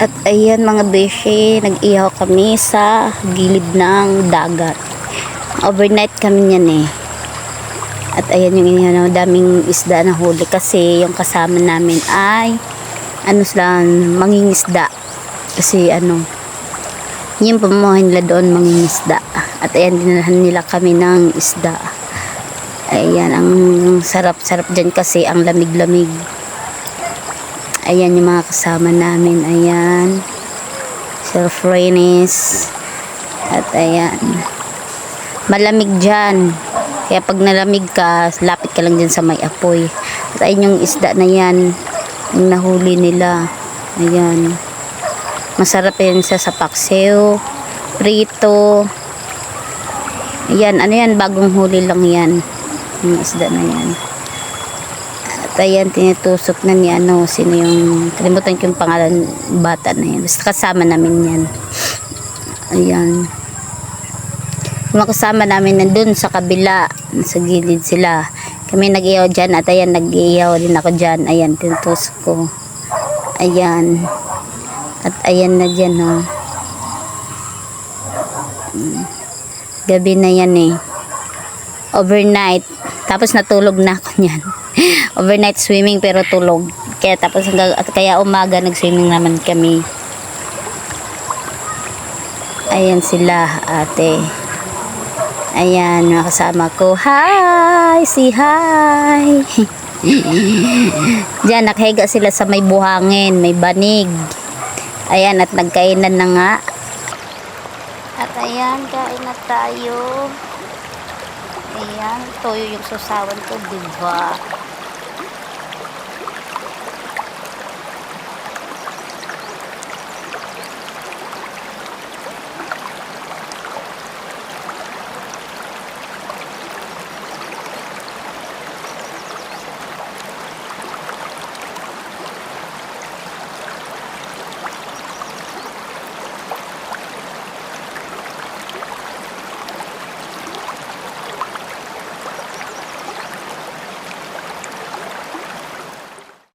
At ayan mga beshi, nag-ihaw kami sa gilid ng dagat. Overnight kami niyan eh. At ayan yung inihaw na daming isda na huli kasi yung kasama namin ay mangingisda. Kasi yung pamamuhay nila doon mangingisda. At ayan dinalhan nila kami ng isda. Ayan ang sarap-sarap dyan kasi ang lamig-lamig. Ayan yung mga kasama namin. Ayan. Self-rainis. At ayan. Malamig dyan. Kaya pag nalamig ka, lapit ka lang dyan sa may apoy. At ayan yung isda na yan. Yung nahuli nila. Ayan. Masarap yan sa paksiw. Prito. Ayan. Ano yan? Bagong huli lang yan. Yung isda na yan. At ayan, tinitusok na ni sino yung, kalimutan ko yung pangalan, bata na yan. Basta kasama namin yan. Ayan. Yung kasama namin nandun sa kabila, sa gilid sila. Kami nag-iyaw dyan at ayan, nag-iyaw din ako dyan. Ayan, tinitusok ko. Ayan. At ayan na dyan, oh. Gabi na yan eh. Overnight. Tapos natulog na ako niyan. Overnight swimming pero tulog. Kaya umaga nag-swimming naman kami. Ayan sila, ate. Ayan, mga kasama ko. Hi! Say hi! Diyan, nakahiga sila sa may buhangin, may banig. Ayan, at nagkainan na nga. At ayan, kain na tayo. Ayan, toyo yung susawan ko, diba?